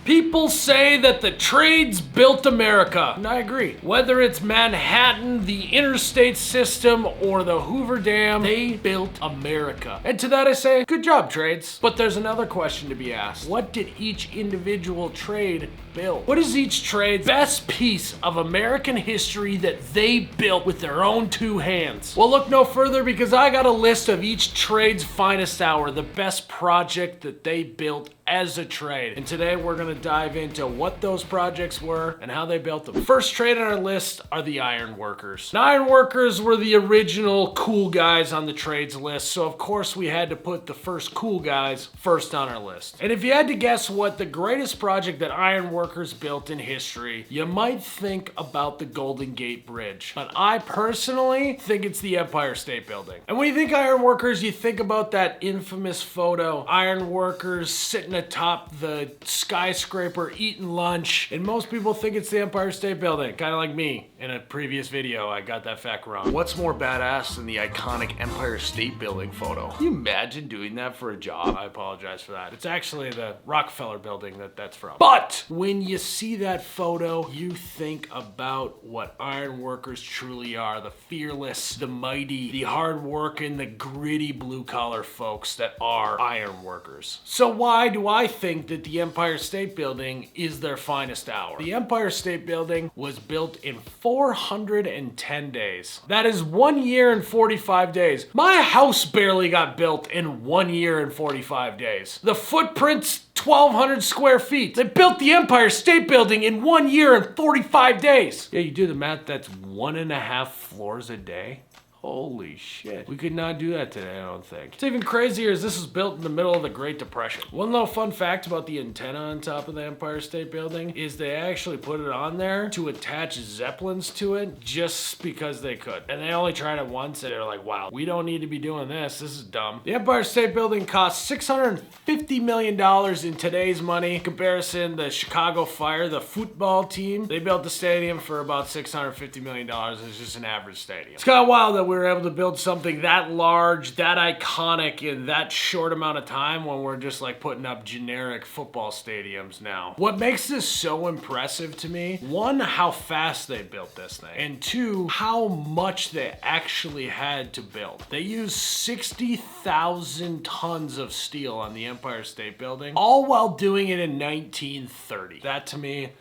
People say that the trades built America, and I agree. Whether it's Manhattan, the interstate system, or the Hoover Dam, they built America. And to that I say, good job, trades. But there's another question to be asked. What did each individual trade build? What is each trade's best piece of American history that they built with their own two hands? Well, look no further, because I got a list of each trade's finest hour, the best project that they built as a trade. And today we're gonna dive into what those projects were and how they built them. First trade on our list are the Ironworkers. Now, Ironworkers were the original cool guys on the trades list, so of course we had to put the first cool guys first on our list. And if you had to guess what the greatest project that Ironworkers built in history, you might think about the Golden Gate Bridge. But I personally think it's the Empire State Building. And when you think Ironworkers, you think about that infamous photo, Ironworkers sitting atop the skyscraper eating lunch, and most people think it's the Empire State Building, kind of like me. In a previous video, I got that fact wrong. What's more badass than the iconic Empire State Building photo? Can you imagine doing that for a job? I apologize for that. It's actually the Rockefeller building that's from. But when you see that photo, you think about what Ironworkers truly are: the fearless, the mighty, the hard-working, the gritty blue-collar folks that are Ironworkers. So why do I think that the Empire State Building is their finest hour? The Empire State Building was built in 410 days. That is 1 year and 45 days. My house barely got built in 1 year and 45 days. The footprint's 1,200 square feet. They built the Empire State Building in 1 year and 45 days. Yeah, you do the math, that's 1.5 floors a day. Holy shit. We could not do that today, I don't think. What's even crazier is this was built in the middle of the Great Depression. One little fun fact about the antenna on top of the Empire State Building is they actually put it on there to attach Zeppelins to it just because they could. And they only tried it once and they're like, wow, we don't need to be doing this. This is dumb. The Empire State Building cost $650 million in today's money. In comparison, the Chicago Fire, the football team, they built the stadium for about $650 million. It's just an average stadium. It's kind of wild that we were able to build something that large, that iconic in that short amount of time when we're just like putting up generic football stadiums now. What makes this so impressive to me, one, how fast they built this thing, and two, how much they actually had to build. They used 60,000 tons of steel on the Empire State Building, all while doing it in 1930. That to me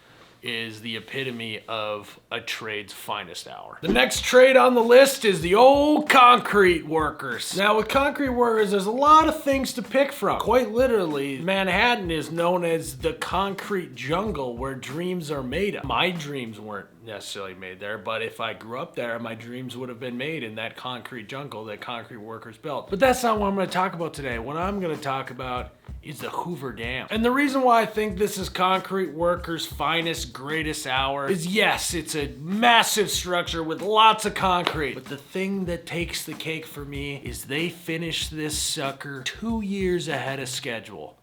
is the epitome of a trade's finest hour. The next trade on the list is the old concrete workers. Now with concrete workers, there's a lot of things to pick from. Quite literally, Manhattan is known as the concrete jungle where dreams are made of. My dreams weren't necessarily made there, but if I grew up there, my dreams would have been made in that concrete jungle that concrete workers built. But that's not what I'm gonna talk about today. What I'm gonna talk about is the Hoover Dam. And the reason why I think this is concrete workers' finest, greatest hour is, yes, it's a massive structure with lots of concrete. But the thing that takes the cake for me is they finished this sucker 2 years ahead of schedule.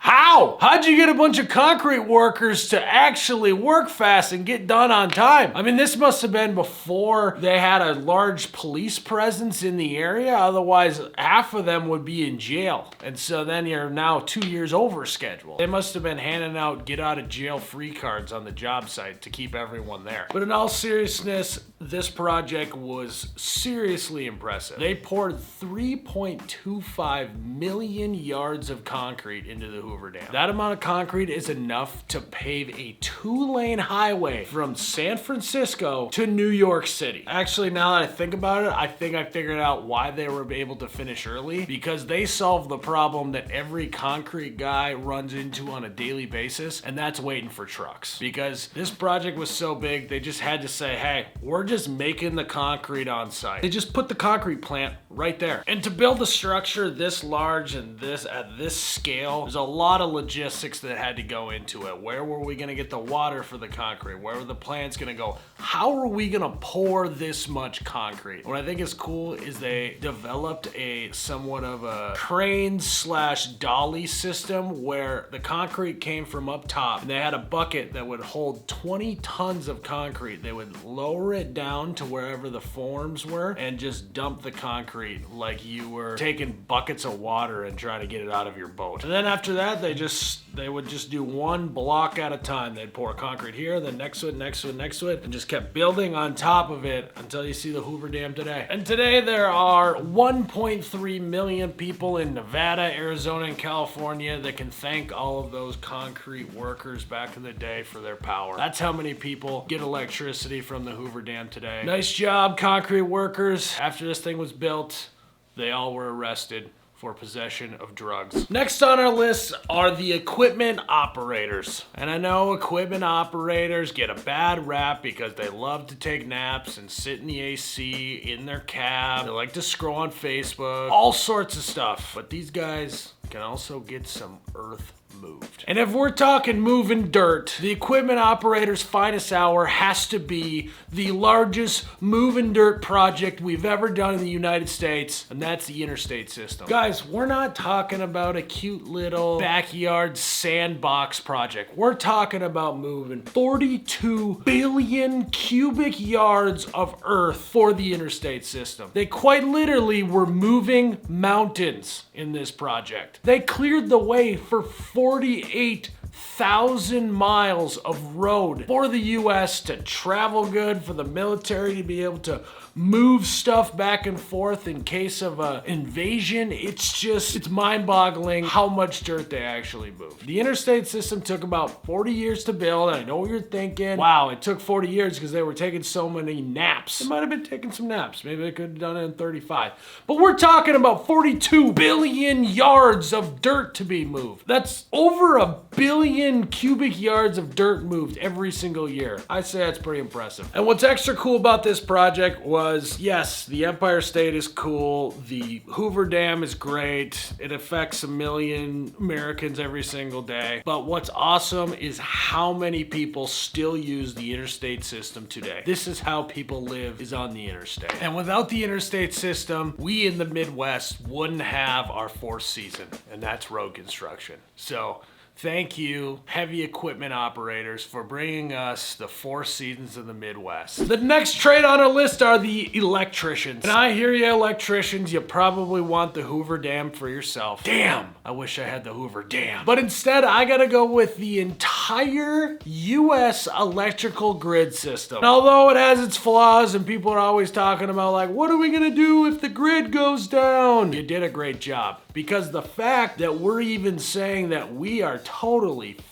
How? How'd you get a bunch of concrete workers to actually work fast and get done on time? I mean, this must have been before they had a large police presence in the area. Otherwise, half of them would be in jail. And so then you're now 2 years over schedule. They must have been handing out get out of jail free cards on the job site to keep everyone there. But in all seriousness, this project was seriously impressive. They poured 3.25 million yards of concrete into the Hoover Dam. That amount of concrete is enough to pave a 2-lane highway from San Francisco to New York City. Actually, now that I think about it, I think I figured out why they were able to finish early, because they solved the problem that every concrete guy runs into on a daily basis, and that's waiting for trucks. Because this project was so big, they just had to say, hey, we're just making the concrete on site. They just put the concrete plant right there. And to build a structure this large and at this scale, there's a lot of logistics that had to go into it. Where were we gonna get the water for the concrete? Where were the plants gonna go? How are we gonna pour this much concrete? What I think is cool is they developed a somewhat of a crane slash dolly system where the concrete came from up top and they had a bucket that would hold 20 tons of concrete. They would lower it down to wherever the forms were and just dump the concrete concrete like you were taking buckets of water and trying to get it out of your boat. And then after that, they would just do one block at a time. They'd pour concrete here, then next to it, next to it, next to it, and just kept building on top of it until you see the Hoover Dam today. And today there are 1.3 million people in Nevada, Arizona, and California that can thank all of those concrete workers back in the day for their power. That's how many people get electricity from the Hoover Dam today. Nice job, concrete workers. After this thing was built, they all were arrested for possession of drugs. Next on our list are the equipment operators. And I know equipment operators get a bad rap because they love to take naps and sit in the AC in their cab. They like to scroll on Facebook, all sorts of stuff. But these guys can also get some earth moved. And if we're talking moving dirt, the equipment operator's finest hour has to be the largest moving dirt project we've ever done in the United States, and that's the interstate system. Guys, we're not talking about a cute little backyard sandbox project. We're talking about moving 42 billion cubic yards of earth for the interstate system. They quite literally were moving mountains in this project. They cleared the way for 48,000 miles of road for the U.S. to travel good, for the military to be able to move stuff back and forth in case of an invasion. It's mind-boggling how much dirt they actually moved. The interstate system took about 40 years to build. I know what you're thinking. Wow, it took 40 years because they were taking so many naps. They might have been taking some naps. Maybe they could have done it in 35. But we're talking about 42 billion yards of dirt to be moved. That's over a billion cubic yards of dirt moved every single year. I say that's pretty impressive. And what's extra cool about this project was, yes, the Empire State is cool. The Hoover Dam is great. It affects 1 million Americans every single day. But what's awesome is how many people still use the interstate system today. This is how people live, is on the interstate. And without the interstate system, we in the Midwest wouldn't have our fourth season, and that's road construction. So thank you, heavy equipment operators, for bringing us the 4 seasons of the Midwest. The next trade on our list are the electricians. And I hear you, electricians, you probably want the Hoover Dam for yourself. Damn, I wish I had the Hoover Dam. But instead, I gotta go with the entire U.S. electrical grid system. And although it has its flaws and people are always talking about like, what are we gonna do if the grid goes down? You did a great job. Because the fact that we're even saying that we are totally f***ed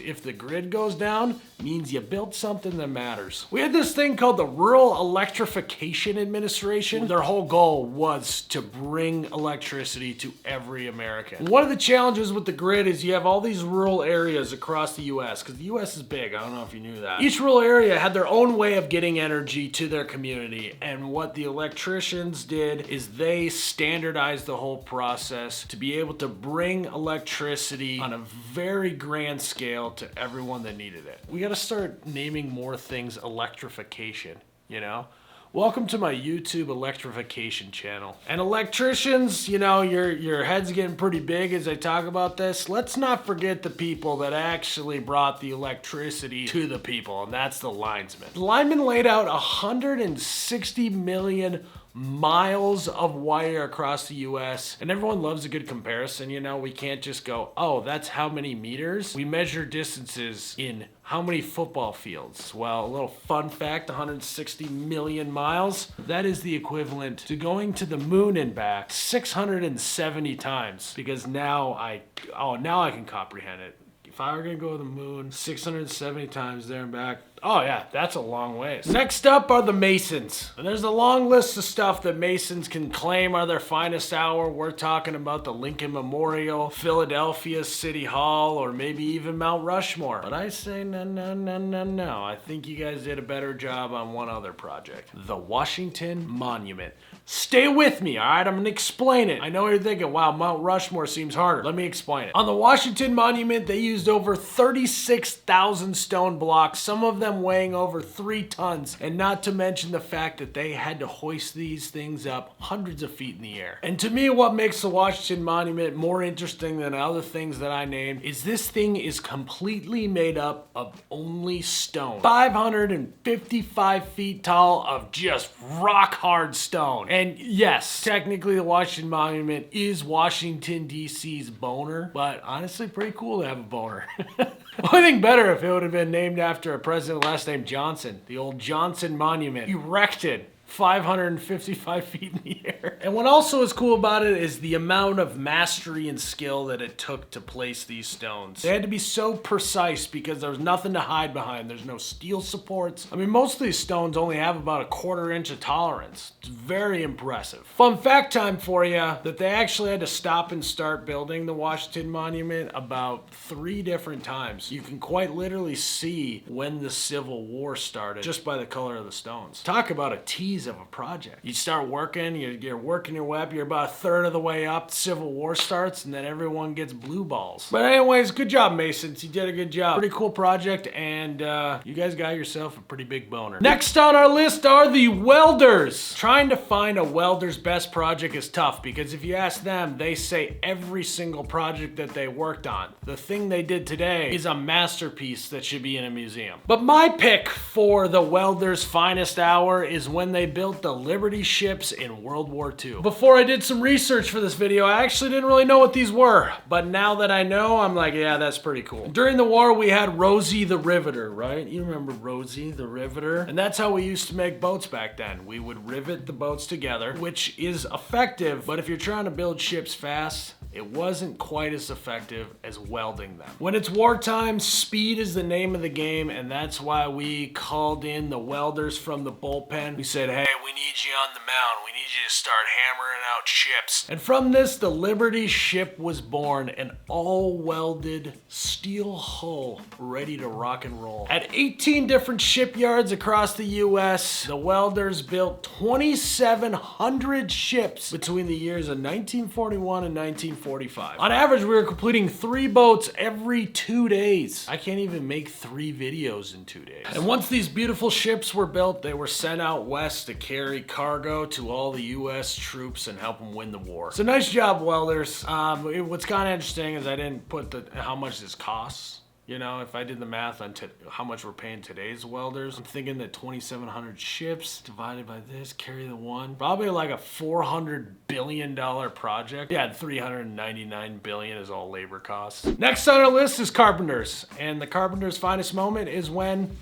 if the grid goes down means you built something that matters. We had this thing called the Rural Electrification Administration. Their whole goal was to bring electricity to every American. One of the challenges with the grid is you have all these rural areas across the U.S. because the U.S. is big. I don't know if you knew that. Each rural area had their own way of getting energy to their community, and what the electricians did is they standardized the whole process to be able to bring electricity on a very grand scale to everyone that needed it. We gotta start naming more things electrification, you know? Welcome to my YouTube electrification channel. And electricians, you know, your head's getting pretty big as I talk about this. Let's not forget the people that actually brought the electricity to the people, and that's the linesmen. The linemen laid out 160 million miles of wire across the US, and everyone loves a good comparison. You know, we can't just go, oh, that's how many meters. We measure distances in how many football fields. Well, a little fun fact, 160 million miles, that is the equivalent to going to the moon and back 670 times, because now I can comprehend it. If I were gonna go to the moon 670 times there and back, oh yeah, that's a long ways. Next up are the masons. And there's a long list of stuff that masons can claim are their finest hour. We're talking about the Lincoln Memorial, Philadelphia City Hall, or maybe even Mount Rushmore. But I say no. I think you guys did a better job on one other project. The Washington Monument. Stay with me, all right? I'm gonna explain it. I know you're thinking, wow, Mount Rushmore seems harder. Let me explain it. On the Washington Monument, they used over 36,000 stone blocks. Some of them them weighing over 3 tons, and not to mention the fact that they had to hoist these things up hundreds of feet in the air. And to me, what makes the Washington Monument more interesting than other things that I named is this thing is completely made up of only stone. 555 feet tall of just rock hard stone. And yes, technically the Washington Monument is Washington DC's boner, but honestly pretty cool to have a boner. I think better if it would have been named after a president last name Johnson. The old Johnson Monument, erected 555 feet in the air. And what also is cool about it is the amount of mastery and skill that it took to place these stones. They had to be so precise because there was nothing to hide behind. There's no steel supports. I mean, most of these stones only have about a 1/4 inch of tolerance. It's very impressive. Fun fact time for you, that they actually had to stop and start building the Washington Monument about 3 different times. You can quite literally see when the Civil War started just by the color of the stones. Talk about a tease of a project. You start working, you're working your way up, you're about 1/3 of the way up, Civil War starts, and then everyone gets blue balls. But anyways, good job, Masons. You did a good job. Pretty cool project, and you guys got yourself a pretty big boner. Next on our list are the Welders. Trying to find a welder's best project is tough, because if you ask them, they say every single project that they worked on, the thing they did today, is a masterpiece that should be in a museum. But my pick for the Welders' finest hour is when they built the Liberty ships in World War II. Before I did some research for this video, I actually didn't really know what these were, but now that I know, I'm like, yeah, that's pretty cool. During the war, we had Rosie the Riveter, right? You remember Rosie the Riveter? And that's how we used to make boats back then. We would rivet the boats together, which is effective, but if you're trying to build ships fast, it wasn't quite as effective as welding them. When it's wartime, speed is the name of the game, and that's why we called in the welders from the bullpen. We said, hey, we need you on the mound. We need you to start hammering out ships. And from this, the Liberty ship was born, an all-welded steel hull ready to rock and roll. At 18 different shipyards across the US, the Welders built 2,700 ships between the years of 1941 and 1945. On average, we were completing 3 boats every 2 days. I can't even make 3 videos in 2 days. And once these beautiful ships were built, they were sent out west to carry cargo to all the US troops and help them win the war. So nice job, Welders. What's kind of interesting is I didn't put how much this costs. You know, if I did the math on how much we're paying today's welders, I'm thinking that 2,700 ships divided by this, carry the one, probably like a $400 billion project. Yeah, 399 billion is all labor costs. Next on our list is Carpenters. And the Carpenters' finest moment is when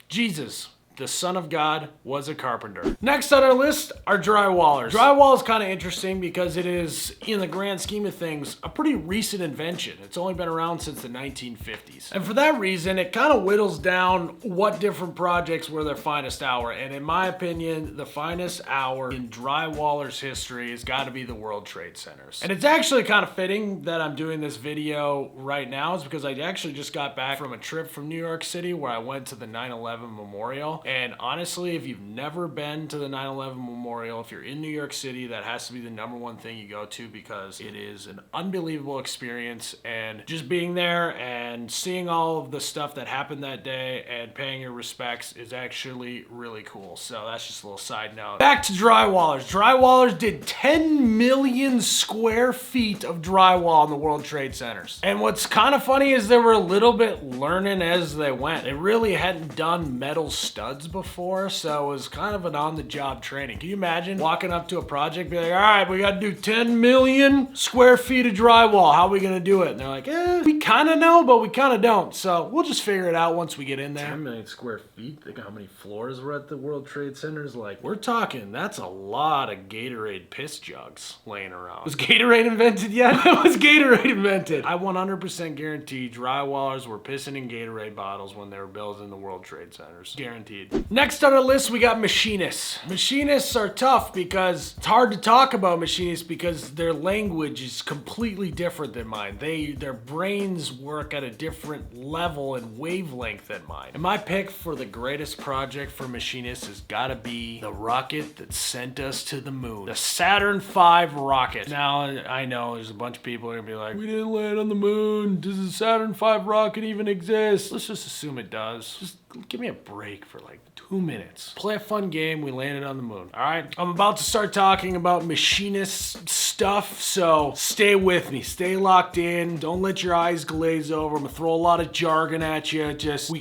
Jesus, the Son of God, was a carpenter. Next on our list are drywallers. Drywall is kind of interesting because it is, in the grand scheme of things, a pretty recent invention. It's only been around since the 1950s. And for that reason, it kind of whittles down what different projects were their finest hour. And in my opinion, the finest hour in drywallers' history has got to be the World Trade Centers. And it's actually kind of fitting that I'm doing this video right now, is because I actually just got back from a trip from New York City where I went to the 9/11 Memorial. And honestly, if you've never been to the 9/11 Memorial, if you're in New York City, that has to be the #1 thing you go to, because it is an unbelievable experience. And just being there and seeing all of the stuff that happened that day and paying your respects is actually really cool. So that's just a little side note. Back to drywallers. Drywallers did 10 million square feet of drywall in the World Trade Centers. And what's kind of funny is they were a little bit learning as they went. They really hadn't done metal studs before, so it was kind of an on-the-job training. Can you imagine walking up to a project, be like, all right, we got to do 10 million square feet of drywall. How are we going to do it? And they're like, we kind of know, but we kind of don't. So we'll just figure it out once we get in there. 10 million square feet? Think how many floors were at the World Trade Centers? Like, we're talking, that's a lot of Gatorade piss jugs laying around. Was Gatorade invented yet? Was Gatorade invented? I 100% guarantee drywallers were pissing in Gatorade bottles when they were building the World Trade Centers. Guaranteed. Next on our list, we got machinists. Machinists are tough because it's hard to talk about machinists because their language is completely different than mine. Their brains work at a different level and wavelength than mine. And my pick for the greatest project for machinists has got to be the rocket that sent us to the moon. The Saturn V rocket. Now, I know there's a bunch of people who are going to be like, we didn't land on the moon. Does the Saturn V rocket even exist? Let's just assume it does. give me a break for like 2 minutes. Play a fun game. We landed on the moon. All right. I'm about to start talking about Machinists stuff, so stay with me. Stay locked in. Don't let your eyes glaze over. I'm gonna throw a lot of jargon at you.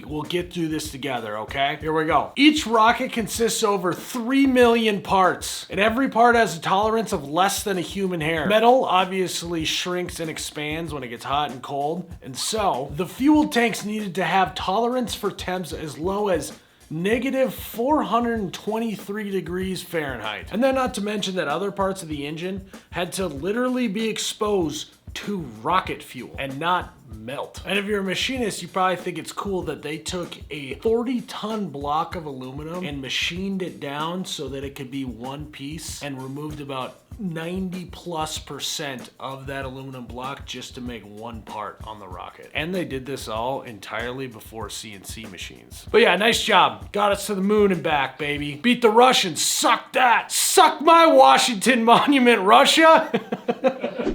We'll get through this together, okay? Here we go. Each rocket consists of over 3 million parts, and every part has a tolerance of less than a human hair. Metal obviously shrinks and expands when it gets hot and cold, and so the fuel tanks needed to have tolerance for temps as low as negative 423 degrees Fahrenheit. And then not to mention that other parts of the engine had to literally be exposed to rocket fuel and not melt. And if you're a machinist, you probably think it's cool that they took a 40-ton block of aluminum and machined it down so that it could be one piece and removed about 90+% of that aluminum block just to make one part on the rocket. And they did this all entirely before CNC machines. But yeah, nice job. Got us to the moon and back, baby. Beat the Russians. Suck that. Suck my Washington Monument, Russia.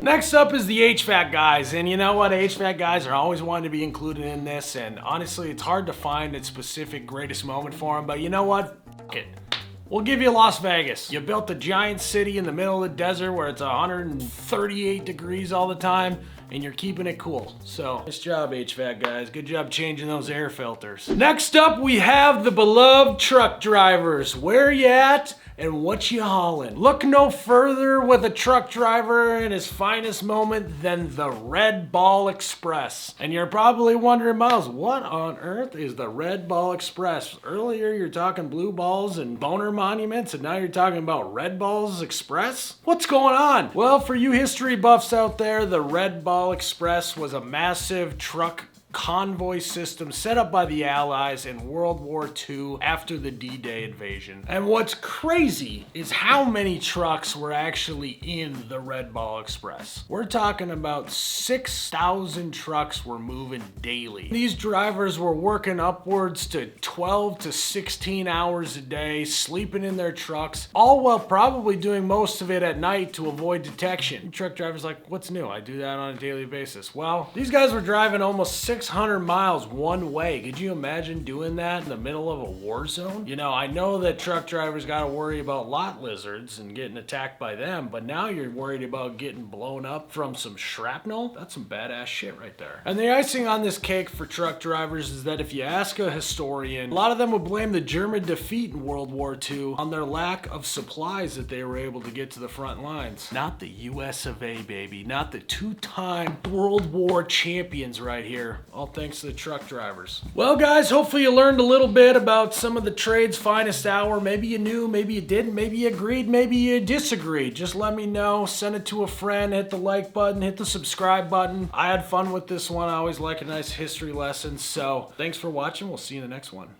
Next up is the HVAC guys. And you know what? HVAC guys are always wanting to be included in this. And honestly, it's hard to find a specific greatest moment for them. But you know what? Fuck it. We'll give you Las Vegas. You built a giant city in the middle of the desert where it's 138 degrees all the time, and you're keeping it cool. So, nice job, HVAC guys. Good job changing those air filters. Next up, we have the beloved truck drivers. Where you at? And what you haulin'? Look no further with a truck driver in his finest moment than the Red Ball Express. And you're probably wondering, Miles, what on earth is the Red Ball Express? Earlier you're talking blue balls and boner monuments, and now you're talking about Red Balls Express? What's going on? Well, for you history buffs out there, the Red Ball Express was a massive truck convoy system set up by the Allies in World War II after the D-Day invasion. And what's crazy is how many trucks were actually in the Red Ball Express. We're talking about 6,000 trucks were moving daily. These drivers were working upwards to 12 to 16 hours a day, sleeping in their trucks, all while probably doing most of it at night to avoid detection. Truck drivers like, what's new? I do that on a daily basis. Well, these guys were driving almost 600 miles one way. Could you imagine doing that in the middle of a war zone? You know, I know that truck drivers got to worry about lot lizards and getting attacked by them, but now you're worried about getting blown up from some shrapnel? That's some badass shit right there. And the icing on this cake for truck drivers is that if you ask a historian, a lot of them would blame the German defeat in World War II on their lack of supplies that they were able to get to the front lines. Not the US of A, baby. Not the two-time World War champions right here. All thanks to the truck drivers. Well, guys, hopefully you learned a little bit about some of the trade's finest hour. Maybe you knew, maybe you didn't, maybe you agreed, maybe you disagreed. Just let me know. Send it to a friend. Hit the like button. Hit the subscribe button. I had fun with this one. I always like a nice history lesson. So thanks for watching. We'll see you in the next one.